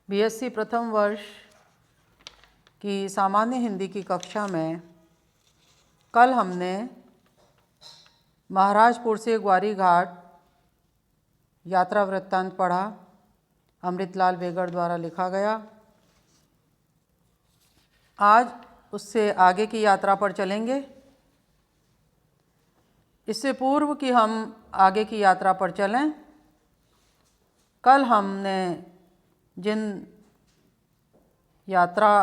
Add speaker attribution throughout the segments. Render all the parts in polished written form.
Speaker 1: BSc प्रथम वर्ष की सामान्य हिंदी की कक्षा में कल हमने महाराजपुर से ग्वारी घाट यात्रा वृत्तांत पढ़ा। अमृतलाल वेगड़ द्वारा लिखा गया। आज उससे आगे की यात्रा पर चलेंगे। इससे पूर्व कि हम आगे की यात्रा पर चलें, कल हमने जिन यात्रा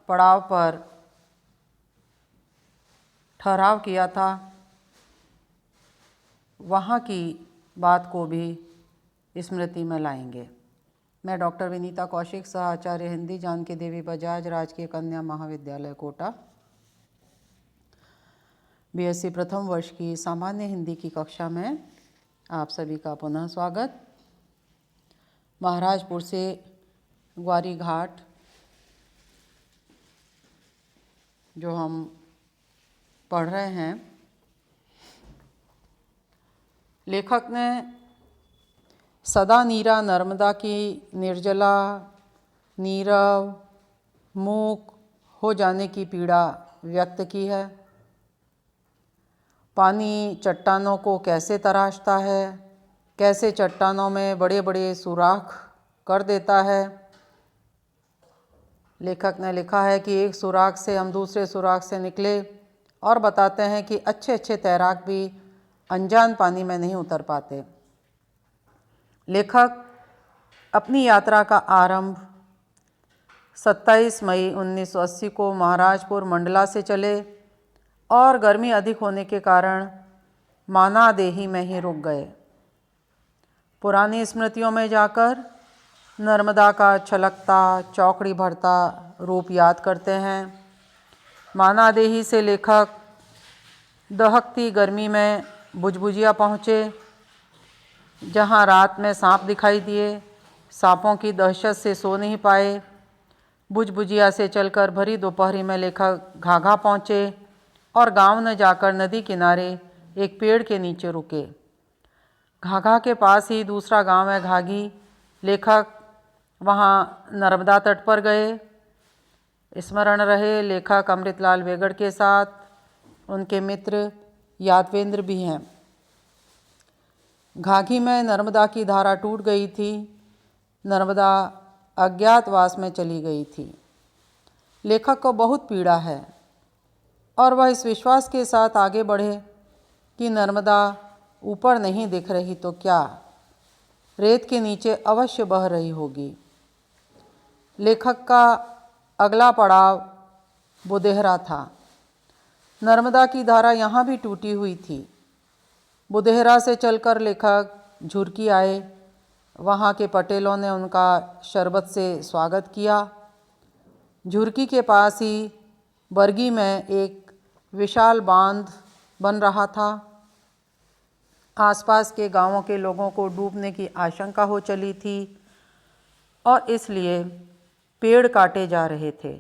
Speaker 1: पड़ाव पर ठहराव किया था वहाँ की बात को भी स्मृति में लाएंगे। मैं डॉक्टर विनीता कौशिक, सह आचार्य हिंदी, जानकी देवी बजाज, राजकीय कन्या महाविद्यालय कोटा, बीएससी प्रथम वर्ष की सामान्य हिंदी की कक्षा में आप सभी का पुनः स्वागत। महाराजपुर से ग्वारी घाट जो हम पढ़ रहे हैं, लेखक ने सदा नीरा नर्मदा की निर्जला, नीरव, मूक हो जाने की पीड़ा व्यक्त की है। पानी चट्टानों को कैसे तराशता है, कैसे चट्टानों में बड़े बड़े सुराख कर देता है। लेखक ने लिखा है कि एक सुराख से हम दूसरे सुराख से निकले और बताते हैं कि अच्छे अच्छे तैराक भी अनजान पानी में नहीं उतर पाते। लेखक अपनी यात्रा का आरंभ 27 मई 1980 को महाराजपुर मंडला से चले और गर्मी अधिक होने के कारण मानादेही में ही रुक गए। पुरानी स्मृतियों में जाकर नर्मदा का छलकता चौकड़ी भरता रूप याद करते हैं। मानादेही से लेखक दहकती गर्मी में भुजभुजिया पहुँचे, जहाँ रात में सांप दिखाई दिए। सांपों की दहशत से सो नहीं पाए। भुजभुजिया से चलकर भरी दोपहरी में लेखक घाघा पहुँचे और गांव न जाकर नदी किनारे एक पेड़ के नीचे रुके। घाघा के पास ही दूसरा गांव है घाघी। लेखक वहां नर्मदा तट पर गए। स्मरण रहे लेखक अमृतलाल वेगड़ के साथ उनके मित्र यादवेंद्र भी हैं। घाघी में नर्मदा की धारा टूट गई थी। नर्मदा अज्ञातवास में चली गई थी। लेखक को बहुत पीड़ा है और वह इस विश्वास के साथ आगे बढ़े कि नर्मदा ऊपर नहीं दिख रही तो क्या, रेत के नीचे अवश्य बह रही होगी। लेखक का अगला पड़ाव बुदेहरा था। नर्मदा की धारा यहाँ भी टूटी हुई थी। बुदेहरा से चलकर लेखक झुरकी आए। वहाँ के पटेलों ने उनका शरबत से स्वागत किया। झुरकी के पास ही बरगी में एक विशाल बांध बन रहा था। आसपास के गांवों के लोगों को डूबने की आशंका हो चली थी और इसलिए पेड़ काटे जा रहे थे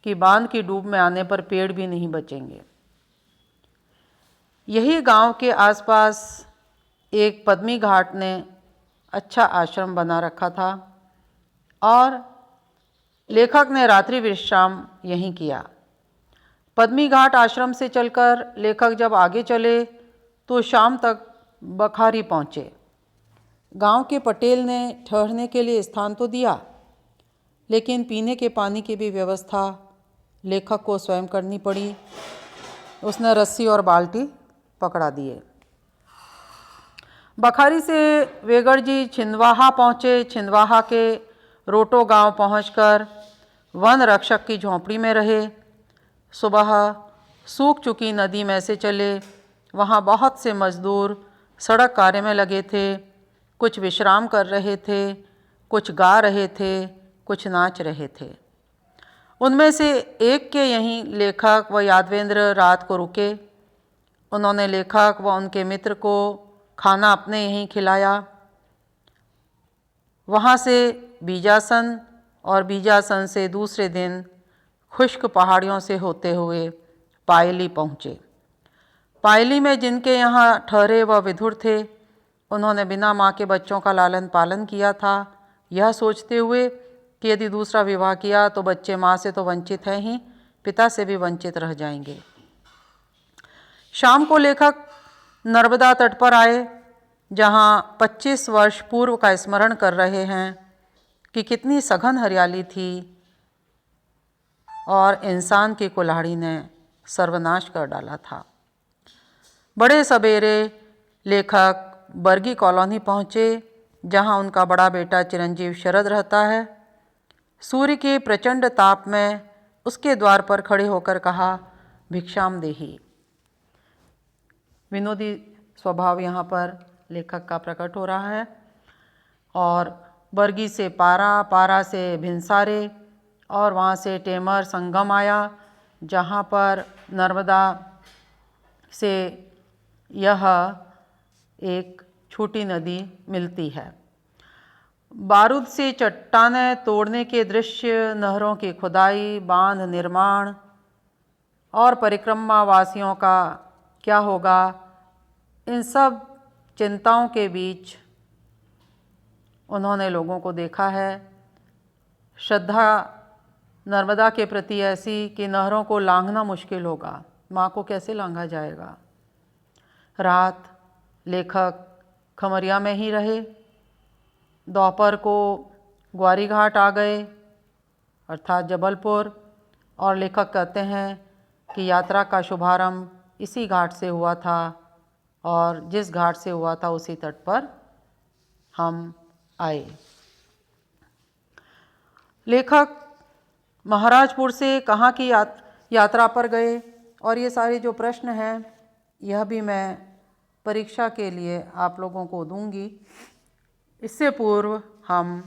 Speaker 1: कि बांध की डूब में आने पर पेड़ भी नहीं बचेंगे। यही गांव के आसपास एक पद्मी घाट ने अच्छा आश्रम बना रखा था और लेखक ने रात्रि विश्राम यहीं किया। पद्मी घाट आश्रम से चलकर लेखक जब आगे चले तो शाम तक बखारी पहुँचे। गांव के पटेल ने ठहरने के लिए स्थान तो दिया, लेकिन पीने के पानी की भी व्यवस्था लेखक को स्वयं करनी पड़ी। उसने रस्सी और बाल्टी पकड़ा दिए। बखारी से वेगड़ जी छिंदवाहा पहुँचे। छिंदवाहा के रोटो गांव पहुंचकर वन रक्षक की झोंपड़ी में रहे। सुबह सूख चुकी नदी में से चले। वहाँ बहुत से मजदूर सड़क कार्य में लगे थे। कुछ विश्राम कर रहे थे, कुछ गा रहे थे, कुछ नाच रहे थे। उनमें से एक के यहीं लेखक व यादवेंद्र रात को रुके। उन्होंने लेखक व उनके मित्र को खाना अपने यहीं खिलाया। वहाँ से बीजासन और बीजासन से दूसरे दिन खुश्क पहाड़ियों से होते हुए पायली पहुँचे। पायली में जिनके यहाँ ठहरे वह विधुर थे। उन्होंने बिना माँ के बच्चों का लालन पालन किया था, यह सोचते हुए कि यदि दूसरा विवाह किया तो बच्चे माँ से तो वंचित हैं ही, पिता से भी वंचित रह जाएंगे। शाम को लेखक नर्मदा तट पर आए, जहाँ 25 वर्ष पूर्व का स्मरण कर रहे हैं कि कितनी सघन हरियाली थी और इंसान की कुल्हाड़ी ने सर्वनाश कर डाला था। बड़े सवेरे लेखक बर्गी कॉलोनी पहुँचे, जहाँ उनका बड़ा बेटा चिरंजीव शरद रहता है। सूर्य के प्रचंड ताप में उसके द्वार पर खड़े होकर कहा, भिक्षाम देही। विनोदी स्वभाव यहाँ पर लेखक का प्रकट हो रहा है। और बरगी से पारा, पारा से भिनसारे और वहाँ से टेमर संगम आया, जहाँ पर नर्मदा से यह एक छोटी नदी मिलती है। बारूद से चट्टानें तोड़ने के दृश्य, नहरों की खुदाई, बांध निर्माण और परिक्रमा वासियों का क्या होगा, इन सब चिंताओं के बीच उन्होंने लोगों को देखा है। श्रद्धा नर्मदा के प्रति ऐसी कि नहरों को लांघना मुश्किल होगा, माँ को कैसे लांघा जाएगा। रात लेखक खमरिया में ही रहे। दोपहर को ग्वारी घाट आ गए, अर्थात जबलपुर, और लेखक कहते हैं कि यात्रा का शुभारंभ इसी घाट से हुआ था और जिस घाट से हुआ था उसी तट पर हम आए। लेखक महाराजपुर से कहाँ की यात्रा पर गए, और ये सारे जो प्रश्न हैं यह भी मैं परीक्षा के लिए आप लोगों को दूंगी। इससे पूर्व हम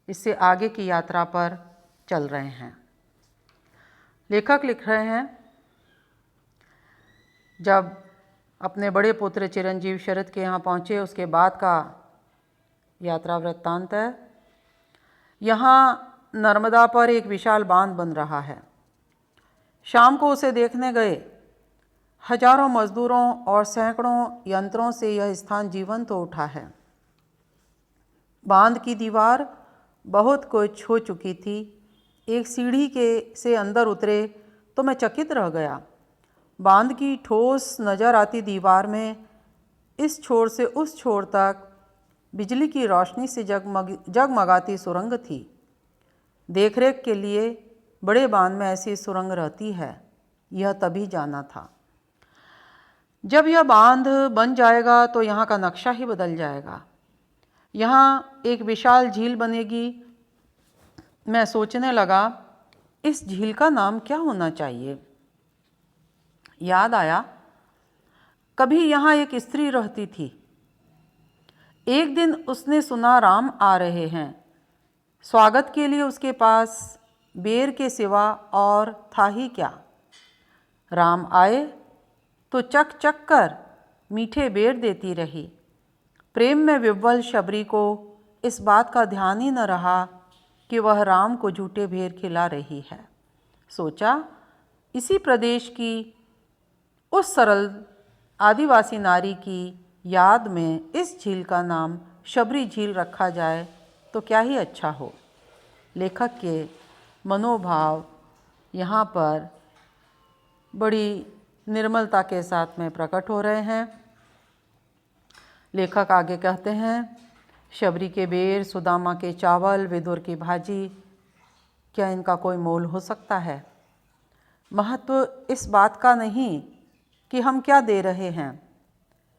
Speaker 1: इससे आगे की यात्रा पर चल रहे हैं। लेखक लिख रहे हैं, जब अपने बड़े पुत्र चिरंजीव शरद के यहाँ पहुँचे उसके बाद का यात्रा वृत्तांत है। यहाँ नर्मदा पर एक विशाल बांध बन रहा है। शाम को उसे देखने गए हजारों मजदूरों और सैकड़ों यंत्रों से यह स्थान जीवंत हो उठा है। बांध की दीवार बहुत कुछ हो चुकी थी। एक सीढ़ी के से अंदर उतरे तो मैं चकित रह गया। बांध की ठोस नज़र आती दीवार में इस छोर से उस छोर तक बिजली की रोशनी से जगमगाती सुरंग थी। देखरेख के लिए बड़े बांध में ऐसी सुरंग रहती है, यह तभी जाना था। जब यह बांध बन जाएगा तो यहाँ का नक्शा ही बदल जाएगा। यहाँ एक विशाल झील बनेगी। मैं सोचने लगा, इस झील का नाम क्या होना चाहिए। याद आया, कभी यहाँ एक स्त्री रहती थी। एक दिन उसने सुना राम आ रहे हैं। स्वागत के लिए उसके पास बेर के सिवा और था ही क्या। राम आए तो चक चक कर मीठे बेर देती रही। प्रेम में विह्वल शबरी को इस बात का ध्यान ही न रहा कि वह राम को झूठे बेर खिला रही है। सोचा, इसी प्रदेश की उस सरल आदिवासी नारी की याद में इस झील का नाम शबरी झील रखा जाए तो क्या ही अच्छा हो। लेखक के मनोभाव यहाँ पर बड़ी निर्मलता के साथ में प्रकट हो रहे हैं। लेखक आगे कहते हैं, शबरी के बेर, सुदामा के चावल, विदुर की भाजी, क्या इनका कोई मोल हो सकता है। महत्व इस बात का नहीं कि हम क्या दे रहे हैं,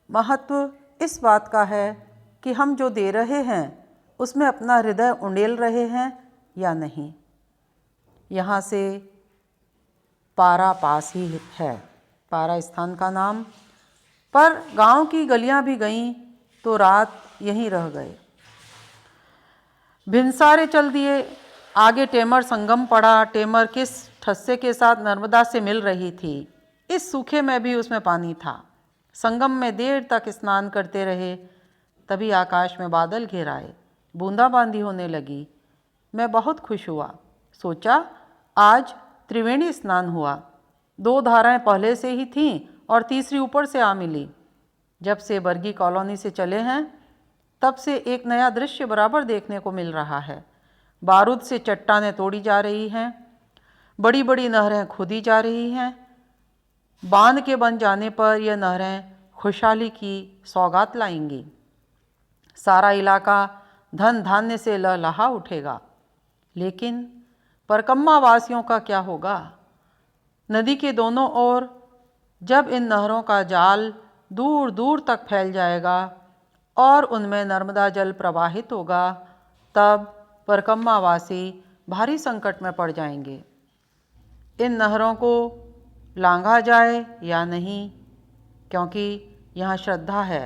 Speaker 1: महत्व इस बात का है कि हम जो दे रहे हैं उसमें अपना हृदय उंडेल रहे हैं या नहीं। यहाँ से पारा पास ही है, पारा स्थान का नाम, पर गांव की गलियां भी गईं तो रात यहीं रह गए। भिनसारे चल दिए। आगे टेमर संगम पड़ा। टेमर किस ठस्से के साथ नर्मदा से मिल रही थी। इस सूखे में भी उसमें पानी था। संगम में देर तक स्नान करते रहे। तभी आकाश में बादल घिर आए, बूंदाबांदी होने लगी। मैं बहुत खुश हुआ। सोचा, आज त्रिवेणी स्नान हुआ। 2 धाराएं पहले से ही थीं और तीसरी ऊपर से आ मिली। जब से बर्गी कॉलोनी से चले हैं तब से एक नया दृश्य बराबर देखने को मिल रहा है। बारूद से चट्टानें तोड़ी जा रही हैं, बड़ी बड़ी नहरें खोदी जा रही हैं। बांध के बन जाने पर यह नहरें खुशहाली की सौगात लाएंगी। सारा इलाका धन धान्य से लहलहा उठेगा। लेकिन परकम्मा वासियों का क्या होगा? नदी के दोनों ओर जब इन नहरों का जाल दूर दूर तक फैल जाएगा और उनमें नर्मदा जल प्रवाहित होगा, तब परकम्मा वासी भारी संकट में पड़ जाएंगे। इन नहरों को लांघा जाए या नहीं, क्योंकि यहाँ श्रद्धा है,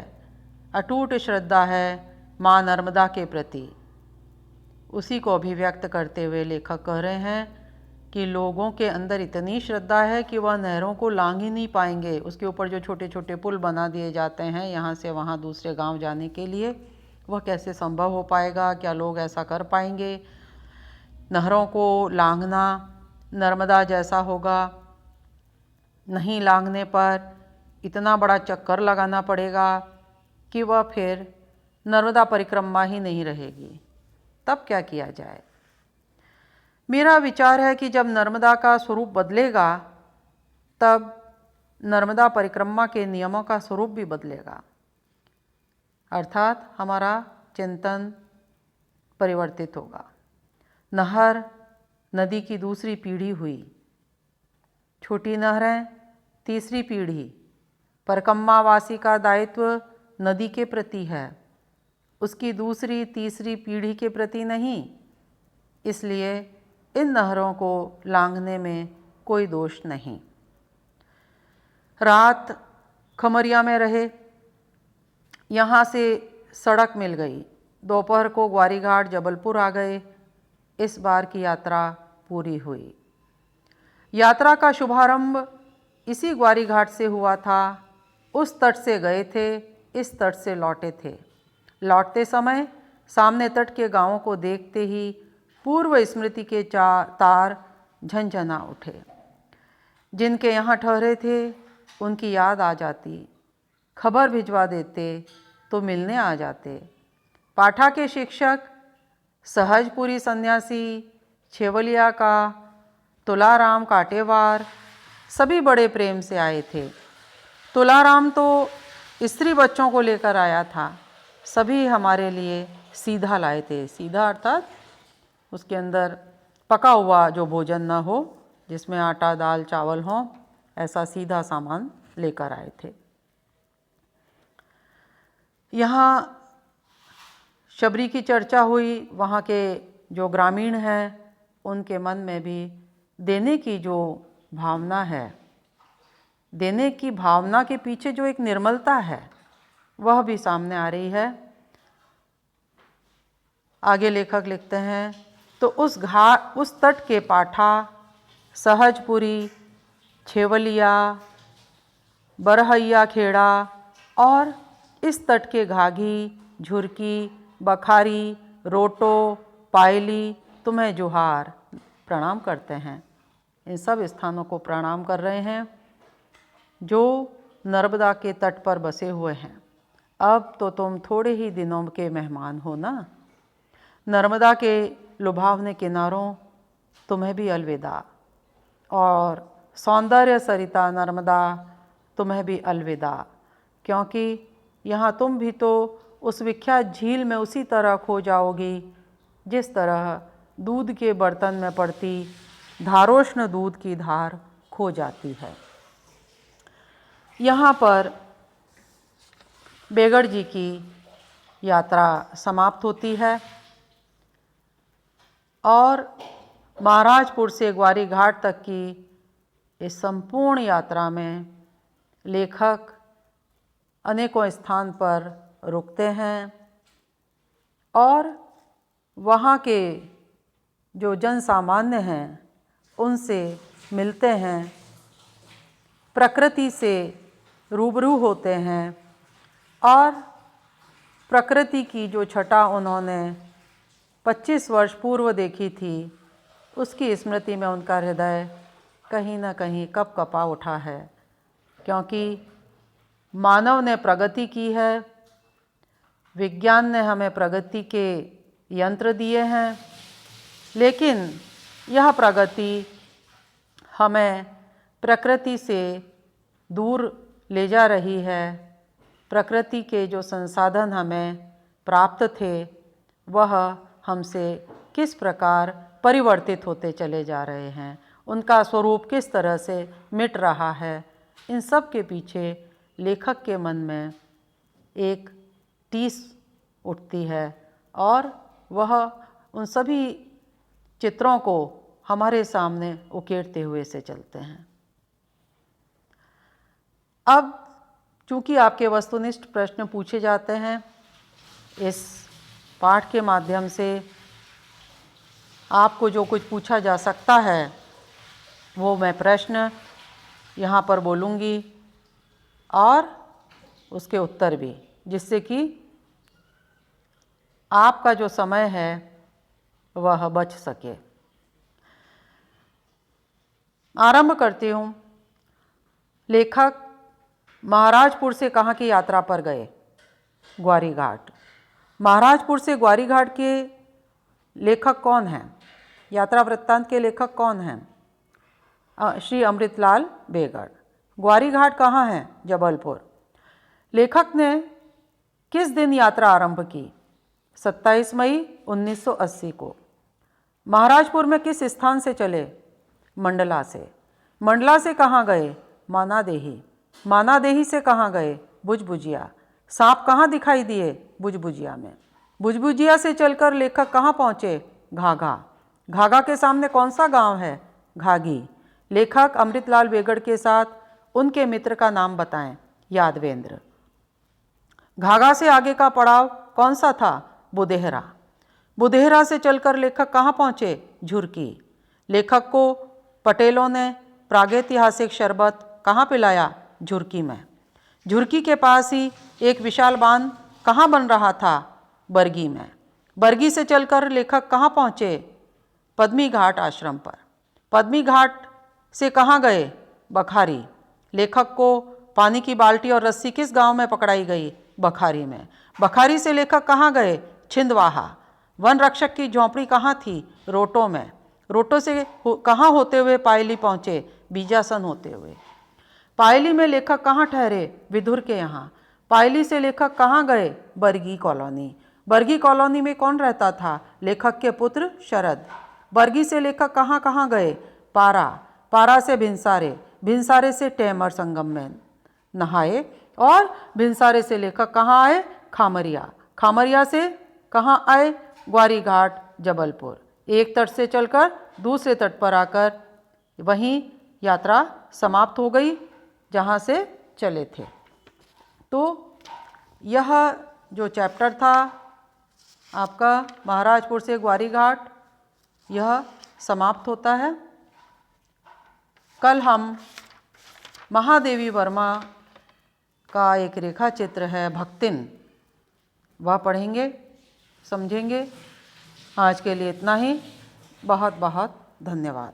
Speaker 1: अटूट श्रद्धा है माँ नर्मदा के प्रति। उसी को अभिव्यक्त करते हुए लेखक कह रहे हैं कि लोगों के अंदर इतनी श्रद्धा है कि वह नहरों को लांघ ही नहीं पाएंगे। उसके ऊपर जो छोटे छोटे पुल बना दिए जाते हैं यहाँ से वहाँ दूसरे गांव जाने के लिए, वह कैसे संभव हो पाएगा? क्या लोग ऐसा कर पाएंगे? नहरों को लांघना नर्मदा जैसा होगा। नहीं लांघने पर इतना बड़ा चक्कर लगाना पड़ेगा कि वह फिर नर्मदा परिक्रमा ही नहीं रहेगी। तब क्या किया जाए? मेरा विचार है कि जब नर्मदा का स्वरूप बदलेगा, तब नर्मदा परिक्रमा के नियमों का स्वरूप भी बदलेगा, अर्थात हमारा चिंतन परिवर्तित होगा। नहर नदी की दूसरी पीढ़ी हुई, छोटी नहरें तीसरी पीढ़ी। परकम्मावासी का दायित्व नदी के प्रति है, उसकी दूसरी तीसरी पीढ़ी के प्रति नहीं। इसलिए इन नहरों को लांघने में कोई दोष नहीं। रात खमरिया में रहे, यहाँ से सड़क मिल गई। दोपहर को ग्वारीघाट जबलपुर आ गए। इस बार की यात्रा पूरी हुई। यात्रा का शुभारंभ इसी ग्वारीघाट से हुआ था। उस तट से गए थे, इस तट से लौटे थे। लौटते समय सामने तट के गांवों को देखते ही पूर्व स्मृति के तार झनझना उठे। जिनके यहाँ ठहरे थे उनकी याद आ जाती, खबर भिजवा देते तो मिलने आ जाते। पाठा के शिक्षक, सहजपुरी सन्यासी, छेवलिया का तुलाराम काटेवार सभी बड़े प्रेम से आए थे। तुलाराम तो स्त्री बच्चों को लेकर आया था, सभी हमारे लिए सीधा लाए थे। सीधा अर्थात उसके अंदर पका हुआ जो भोजन न हो, जिसमें आटा दाल चावल हो, ऐसा सीधा सामान लेकर आए थे। यहाँ शबरी की चर्चा हुई। वहाँ के जो ग्रामीण हैं उनके मन में भी देने की जो भावना है, देने की भावना के पीछे जो एक निर्मलता है, वह भी सामने आ रही है। आगे लेखक लिखते हैं, तो उस तट के पाठा, सहजपुरी, छेवलिया, बरहैया खेड़ा और इस तट के घाघी, झुरकी, बखारी, रोटो, पायली तुम्हें जोहार, प्रणाम करते हैं। इन सब स्थानों को प्रणाम कर रहे हैं जो नर्मदा के तट पर बसे हुए हैं। अब तो तुम थोड़े ही दिनों के मेहमान हो ना। नर्मदा के लुभावने किनारों तुम्हें भी अलविदा, और सौंदर्य सरिता नर्मदा तुम्हें भी अलविदा, क्योंकि यहाँ तुम भी तो उस विख्यात झील में उसी तरह खो जाओगी जिस तरह दूध के बर्तन में पड़ती धारोष्ण दूध की धार खो जाती है। यहाँ पर बेगड़ जी की यात्रा समाप्त होती है और महाराजपुर से ग्वारीघाट तक की इस संपूर्ण यात्रा में लेखक अनेकों स्थान पर रुकते हैं और वहाँ के जो जन सामान्य हैं उनसे मिलते हैं, प्रकृति से रूबरू होते हैं और प्रकृति की जो छटा उन्होंने 25 वर्ष पूर्व देखी थी, उसकी स्मृति में उनका हृदय कहीं न कहीं कप कपा उठा है। क्योंकि मानव ने प्रगति की है, विज्ञान ने हमें प्रगति के यंत्र दिए हैं, लेकिन यह प्रगति हमें प्रकृति से दूर ले जा रही है। प्रकृति के जो संसाधन हमें प्राप्त थे वह हमसे किस प्रकार परिवर्तित होते चले जा रहे हैं, उनका स्वरूप किस तरह से मिट रहा है, इन सब के पीछे लेखक के मन में एक टीस उठती है और वह उन सभी चित्रों को हमारे सामने उकेरते हुए से चलते हैं। अब चूँकि आपके वस्तुनिष्ठ प्रश्न पूछे जाते हैं, इस पाठ के माध्यम से आपको जो कुछ पूछा जा सकता है वो मैं प्रश्न यहाँ पर बोलूँगी और उसके उत्तर भी, जिससे कि आपका जो समय है वह बच सके। आरंभ करती हूँ। लेखक महाराजपुर से कहाँ की यात्रा पर गए? ग्वारी घाट। महाराजपुर से ग्वारी घाट के लेखक कौन हैं? यात्रा वृत्तांत के लेखक कौन हैं? श्री अमृतलाल बेगड़। ग्वारी घाट कहाँ है? जबलपुर। लेखक ने किस दिन यात्रा आरंभ की? 27 मई 1980 को। महाराजपुर में किस स्थान से चले? मंडला से। मंडला से कहाँ गए? मानादेही। मानादेही से कहाँ गए? भुजभुजिया। सांप कहाँ दिखाई दिए? भुजभुजिया में। भुजभुजिया से चलकर लेखक कहाँ पहुँचे? घाघा। घाघा के सामने कौन सा गांव है? घाघी। लेखक अमृतलाल बेगड़ के साथ उनके मित्र का नाम बताएं। यादवेंद्र। घाघा से आगे का पड़ाव कौन सा था? बुदेहरा। बुदेहरा से चलकर लेखक कहाँ पहुँचे? झुरकी। लेखक को पटेलों ने प्रागैतिहासिक शरबत कहाँ पिलाया? झुरकी में। झुरकी के पास ही एक विशाल बांध कहाँ बन रहा था? बरगी में। बरगी से चलकर लेखक कहाँ पहुँचे? पद्मी घाट आश्रम पर। पद्मी घाट से कहाँ गए? बखारी। लेखक को पानी की बाल्टी और रस्सी किस गांव में पकड़ाई गई? बखारी में। बखारी से लेखक कहाँ गए? छिंदवाहा। वन रक्षक की झोंपड़ी कहाँ थी? रोटो में। रोटो से कहाँ होते हुए पायली पहुँचे? बीजासन होते हुए। पायली में लेखक कहाँ ठहरे? विधुर के यहाँ। पायली से लेखक कहाँ गए? बरगी कॉलोनी। बरगी कॉलोनी में कौन रहता था? लेखक के पुत्र शरद। बरगी से लेखक कहाँ कहाँ गए? पारा। पारा से भिनसारे। भिनसारे से टेमर संगम में नहाए और भिनसारे से लेखक कहाँ आए? खामरिया। खामरिया से कहाँ आए? ग्वारी घाट जबलपुर। एक तट से चलकर दूसरे तट पर आकर वहीं यात्रा समाप्त हो गई जहाँ से चले थे। तो यह जो चैप्टर था आपका महाराजपुर से ग्वारी घाट, यह समाप्त होता है। कल हम महादेवी वर्मा का एक रेखा चित्र है भक्तिन, वह पढ़ेंगे, समझेंगे। आज के लिए इतना ही। बहुत बहुत धन्यवाद।